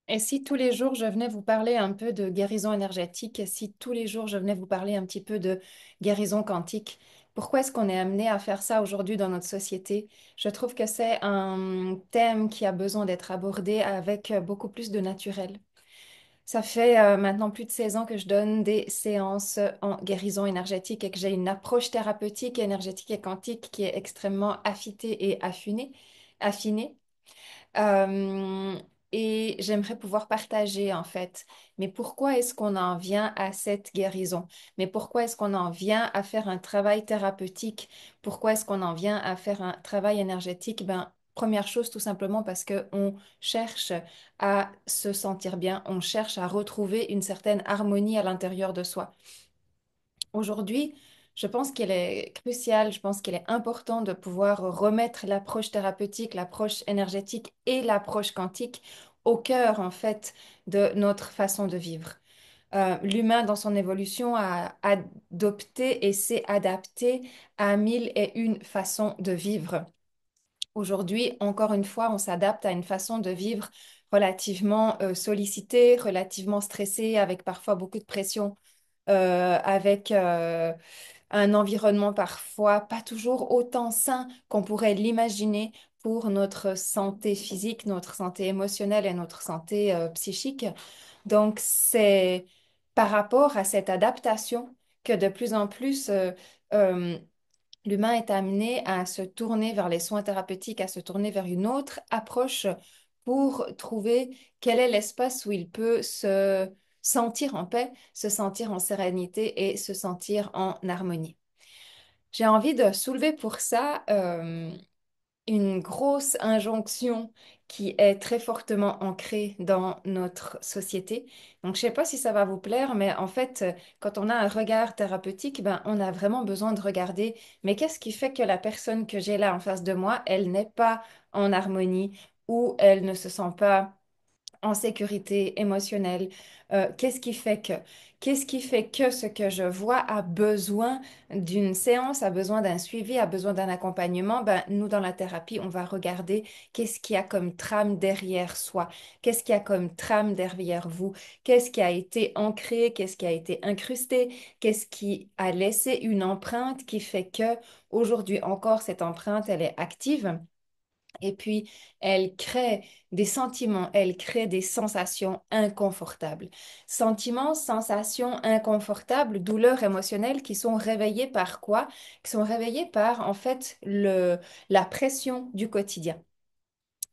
Et si tous les jours je venais vous parler un peu de guérison énergétique, et si tous les jours je venais vous parler un petit peu de guérison quantique, pourquoi est-ce qu'on est amené à faire ça aujourd'hui dans notre société? Je trouve que c'est un thème qui a besoin d'être abordé avec beaucoup plus de naturel. Ça fait maintenant plus de 16 ans que je donne des séances en guérison énergétique et que j'ai une approche thérapeutique, énergétique et quantique qui est extrêmement affûtée et affinée. Euh, et j'aimerais pouvoir partager en fait. Mais pourquoi est-ce qu'on en vient à cette guérison? Mais pourquoi est-ce qu'on en vient à faire un travail thérapeutique? Pourquoi est-ce qu'on en vient à faire un travail énergétique? Ben, première chose, tout simplement parce que on cherche à se sentir bien, on cherche à retrouver une certaine harmonie à l'intérieur de soi. Aujourd'hui, je pense qu'il est crucial, je pense qu'il est important de pouvoir remettre l'approche thérapeutique, l'approche énergétique et l'approche quantique au cœur, en fait, de notre façon de vivre. L'humain, dans son évolution, a adopté et s'est adapté à mille et une façons de vivre. Aujourd'hui, encore une fois, on s'adapte à une façon de vivre relativement sollicitée, relativement stressée, avec parfois beaucoup de pression avec un environnement parfois pas toujours autant sain qu'on pourrait l'imaginer pour notre santé physique, notre santé émotionnelle et notre santé psychique. Donc, c'est par rapport à cette adaptation que de plus en plus euh, l'humain est amené à se tourner vers les soins thérapeutiques, à se tourner vers une autre approche pour trouver quel est l'espace où il peut se sentir en paix, se sentir en sérénité et se sentir en harmonie. J'ai envie de soulever pour ça une grosse injonction qui est très fortement ancrée dans notre société. Donc, je ne sais pas si ça va vous plaire, mais en fait, quand on a un regard thérapeutique, ben, on a vraiment besoin de regarder, mais qu'est-ce qui fait que la personne que j'ai là en face de moi, elle n'est pas en harmonie ou elle ne se sent pas en sécurité émotionnelle. Qu'est-ce qui fait que ce que je vois a besoin d'une séance, a besoin d'un suivi, a besoin d'un accompagnement? Ben, nous, dans la thérapie, on va regarder qu'est-ce qu'il y a comme trame derrière soi, qu'est-ce qu'il y a comme trame derrière vous, qu'est-ce qui a été ancré, qu'est-ce qui a été incrusté, qu'est-ce qui a laissé une empreinte qui fait que aujourd'hui encore, cette empreinte, elle est active. Et puis, elle crée des sentiments, elle crée des sensations inconfortables. Sentiments, sensations inconfortables, douleurs émotionnelles qui sont réveillées par quoi? Qui sont réveillées par, en fait, la pression du quotidien.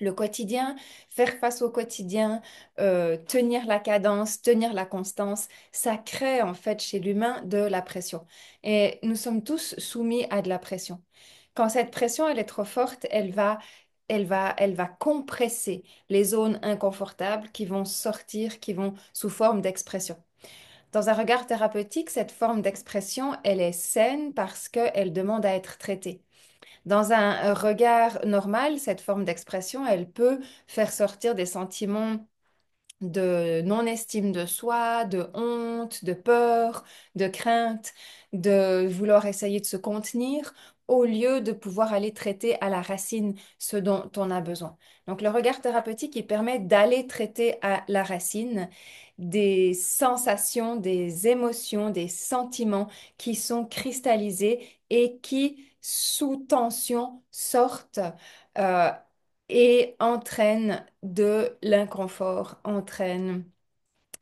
Le quotidien, faire face au quotidien, tenir la cadence, tenir la constance, ça crée en fait chez l'humain de la pression. Et nous sommes tous soumis à de la pression. Quand cette pression, elle est trop forte, elle va compresser les zones inconfortables qui vont sortir, qui vont sous forme d'expression. Dans un regard thérapeutique, cette forme d'expression, elle est saine parce qu'elle demande à être traitée. Dans un regard normal, cette forme d'expression, elle peut faire sortir des sentiments de non-estime de soi, de honte, de peur, de crainte, de vouloir essayer de se contenir, au lieu de pouvoir aller traiter à la racine ce dont on a besoin. Donc le regard thérapeutique, il permet d'aller traiter à la racine des sensations, des émotions, des sentiments qui sont cristallisés et qui, sous tension, sortent. euh, et entraîne de l'inconfort, entraîne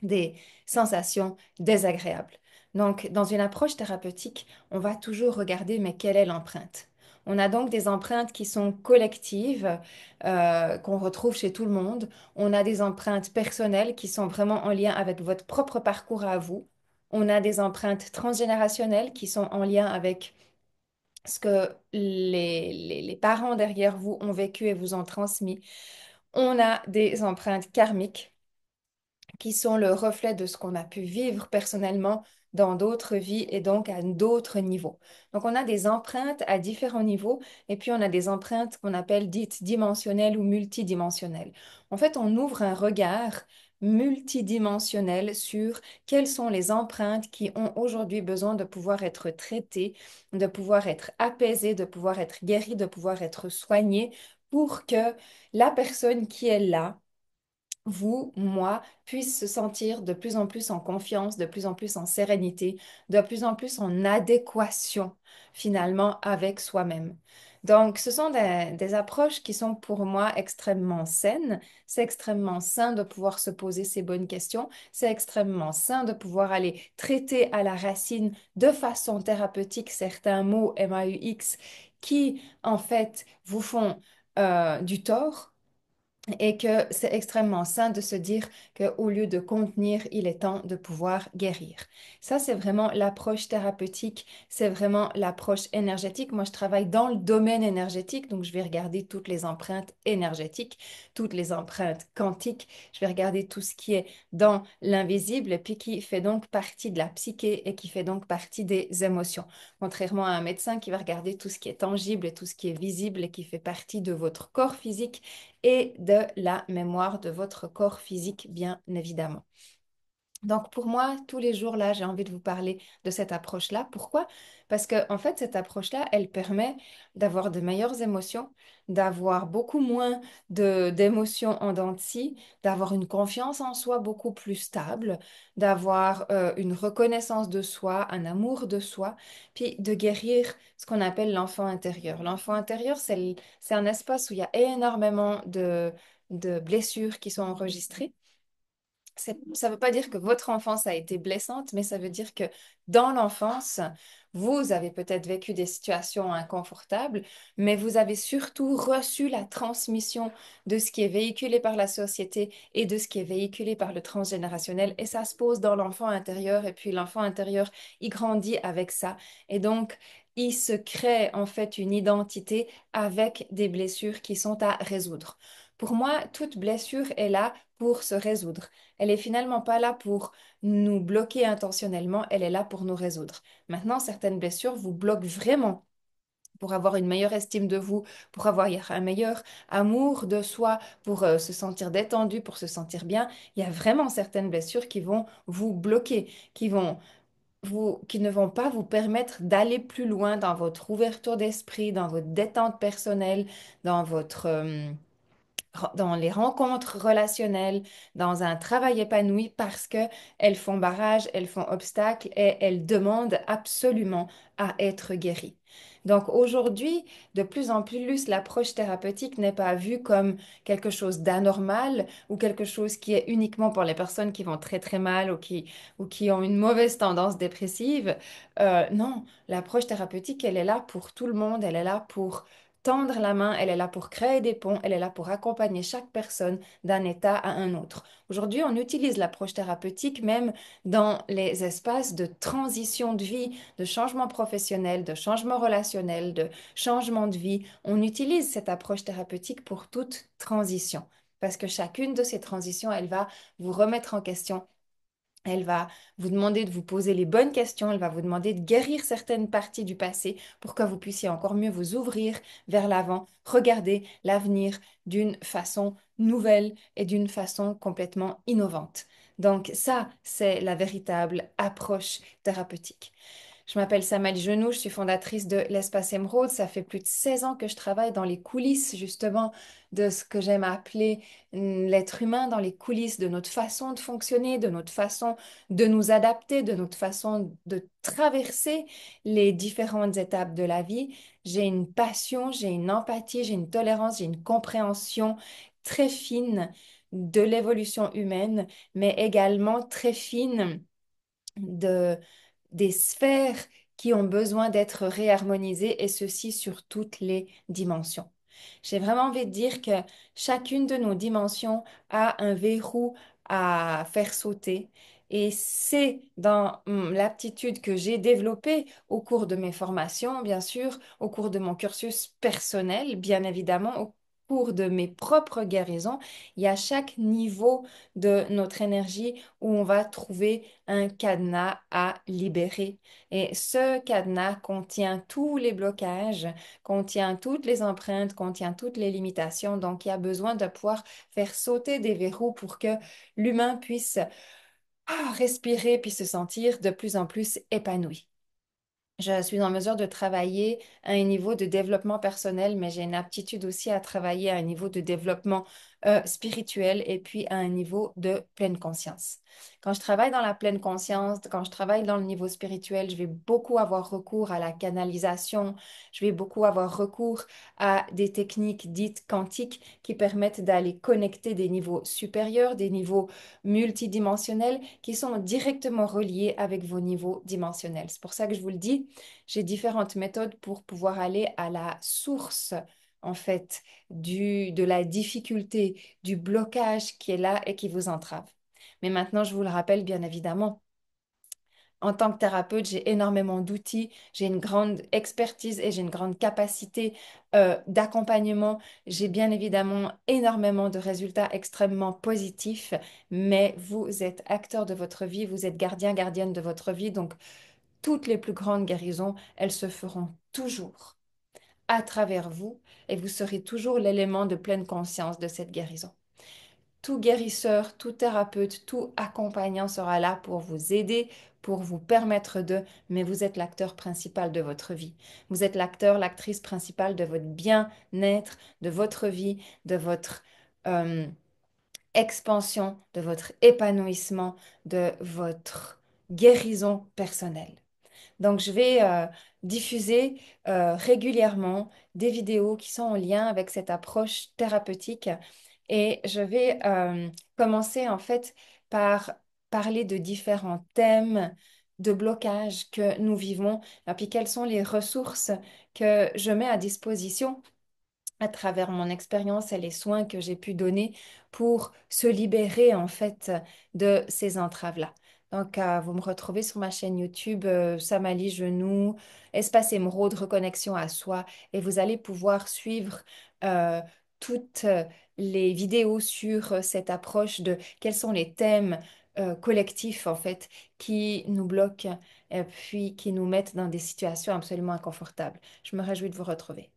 des sensations désagréables. Donc, dans une approche thérapeutique, on va toujours regarder, mais quelle est l'empreinte? On a donc des empreintes qui sont collectives, qu'on retrouve chez tout le monde. On a des empreintes personnelles qui sont vraiment en lien avec votre propre parcours à vous. On a des empreintes transgénérationnelles qui sont en lien avec ce que les parents derrière vous ont vécu et vous ont transmis. On a des empreintes karmiques qui sont le reflet de ce qu'on a pu vivre personnellement dans d'autres vies et donc à d'autres niveaux. Donc on a des empreintes à différents niveaux et puis on a des empreintes qu'on appelle dites dimensionnelles ou multidimensionnelles. En fait, on ouvre un regard multidimensionnel sur quelles sont les empreintes qui ont aujourd'hui besoin de pouvoir être traitées, de pouvoir être apaisées, de pouvoir être guéries, de pouvoir être soignées pour que la personne qui est là vous, moi, puisse se sentir de plus en plus en confiance, de plus en plus en sérénité, de plus en plus en adéquation finalement avec soi-même. Donc, ce sont des approches qui sont pour moi extrêmement saines. C'est extrêmement sain de pouvoir se poser ces bonnes questions. C'est extrêmement sain de pouvoir aller traiter à la racine de façon thérapeutique certains mots MAUX qui, en fait, vous font du tort et que c'est extrêmement sain de se dire qu'au lieu de contenir, il est temps de pouvoir guérir. Ça, c'est vraiment l'approche thérapeutique, c'est vraiment l'approche énergétique. Moi, je travaille dans le domaine énergétique, donc je vais regarder toutes les empreintes énergétiques, toutes les empreintes quantiques, je vais regarder tout ce qui est dans l'invisible et puis qui fait donc partie de la psyché et qui fait donc partie des émotions. Contrairement à un médecin qui va regarder tout ce qui est tangible et tout ce qui est visible et qui fait partie de votre corps physique et de la mémoire de votre corps physique, bien évidemment. Donc pour moi, tous les jours là, j'ai envie de vous parler de cette approche-là. Pourquoi? Parce que en fait, cette approche-là, elle permet d'avoir de meilleures émotions, d'avoir beaucoup moins d'émotions en dents de scie, d'avoir une confiance en soi beaucoup plus stable, d'avoir une reconnaissance de soi, un amour de soi, puis de guérir ce qu'on appelle l'enfant intérieur. L'enfant intérieur, c'est un espace où il y a énormément de blessures qui sont enregistrées. Ça ne veut pas dire que votre enfance a été blessante, mais ça veut dire que dans l'enfance, vous avez peut-être vécu des situations inconfortables, mais vous avez surtout reçu la transmission de ce qui est véhiculé par la société et de ce qui est véhiculé par le transgénérationnel. Et ça se pose dans l'enfant intérieur, et puis l'enfant intérieur, il grandit avec ça. Et donc, il se crée en fait une identité avec des blessures qui sont à résoudre. Pour moi, toute blessure est là pour se résoudre. Elle est finalement pas là pour nous bloquer intentionnellement, elle est là pour nous résoudre. Maintenant, certaines blessures vous bloquent vraiment pour avoir une meilleure estime de vous, pour avoir un meilleur amour de soi, pour se sentir détendu, pour se sentir bien. Il y a vraiment certaines blessures qui vont vous bloquer, qui ne vont pas vous permettre d'aller plus loin dans votre ouverture d'esprit, dans votre détente personnelle, dans dans les rencontres relationnelles, dans un travail épanoui parce que elles font barrage, elles font obstacle et elles demandent absolument à être guéries. Donc aujourd'hui, de plus en plus, l'approche thérapeutique n'est pas vue comme quelque chose d'anormal ou quelque chose qui est uniquement pour les personnes qui vont très très mal ou qui ont une mauvaise tendance dépressive. Non, l'approche thérapeutique, elle est là pour tout le monde, elle est là pour tendre la main, elle est là pour créer des ponts, elle est là pour accompagner chaque personne d'un état à un autre. Aujourd'hui, on utilise l'approche thérapeutique même dans les espaces de transition de vie, de changement professionnel, de changement relationnel, de changement de vie. On utilise cette approche thérapeutique pour toute transition. Parce que chacune de ces transitions, elle va vous remettre en question. Elle va vous demander de vous poser les bonnes questions, elle va vous demander de guérir certaines parties du passé pour que vous puissiez encore mieux vous ouvrir vers l'avant, regarder l'avenir d'une façon nouvelle et d'une façon complètement innovante. Donc ça, c'est la véritable approche thérapeutique. Je m'appelle Samali Genoux, je suis fondatrice de l'Espace Émeraude. Ça fait plus de 16 ans que je travaille dans les coulisses justement de ce que j'aime appeler l'être humain, dans les coulisses de notre façon de fonctionner, de notre façon de nous adapter, de notre façon de traverser les différentes étapes de la vie. J'ai une passion, j'ai une empathie, j'ai une tolérance, j'ai une compréhension très fine de l'évolution humaine, mais également très fine de, des sphères qui ont besoin d'être réharmonisées et ceci sur toutes les dimensions. J'ai vraiment envie de dire que chacune de nos dimensions a un verrou à faire sauter. Et c'est dans l'aptitude que j'ai développée au cours de mes formations, bien sûr, au cours de mon cursus personnel, bien évidemment, au cours de mes propres guérisons. Il y a chaque niveau de notre énergie où on va trouver un cadenas à libérer. Et ce cadenas contient tous les blocages, contient toutes les empreintes, contient toutes les limitations. Donc, il y a besoin de pouvoir faire sauter des verrous pour que l'humain puisse respirer puis se sentir de plus en plus épanoui. Je suis en mesure de travailler à un niveau de développement personnel, mais j'ai une aptitude aussi à travailler à un niveau de développement spirituel et puis à un niveau de pleine conscience. Quand je travaille dans la pleine conscience, quand je travaille dans le niveau spirituel, je vais beaucoup avoir recours à la canalisation, je vais beaucoup avoir recours à des techniques dites quantiques qui permettent d'aller connecter des niveaux supérieurs, des niveaux multidimensionnels qui sont directement reliés avec vos niveaux dimensionnels. C'est pour ça que je vous le dis, j'ai différentes méthodes pour pouvoir aller à la source, en fait, de la difficulté, du blocage qui est là et qui vous entrave. Mais maintenant, je vous le rappelle, bien évidemment, en tant que thérapeute, j'ai énormément d'outils, j'ai une grande expertise et j'ai une grande capacité d'accompagnement. J'ai bien évidemment énormément de résultats extrêmement positifs, mais vous êtes acteur de votre vie, vous êtes gardien, gardienne de votre vie. Donc, toutes les plus grandes guérisons, elles se feront toujours à travers vous et vous serez toujours l'élément de pleine conscience de cette guérison. Tout guérisseur, tout thérapeute, tout accompagnant sera là pour vous aider, pour vous permettre de, mais vous êtes l'acteur principal de votre vie. Vous êtes l'acteur, l'actrice principale de votre bien-être, de votre vie, de votre euh, expansion, de votre épanouissement, de votre guérison personnelle. Donc, je vais diffuser régulièrement des vidéos qui sont en lien avec cette approche thérapeutique et je vais commencer en fait par parler de différents thèmes de blocage que nous vivons et puis quelles sont les ressources que je mets à disposition à travers mon expérience et les soins que j'ai pu donner pour se libérer en fait de ces entraves-là. Donc, vous me retrouvez sur ma chaîne YouTube Samali Genoux, Espace Émeraude, Reconnexion à soi, et vous allez pouvoir suivre euh, toutes les vidéos sur cette approche de quels sont les thèmes collectifs en fait qui nous bloquent et puis qui nous mettent dans des situations absolument inconfortables. Je me réjouis de vous retrouver.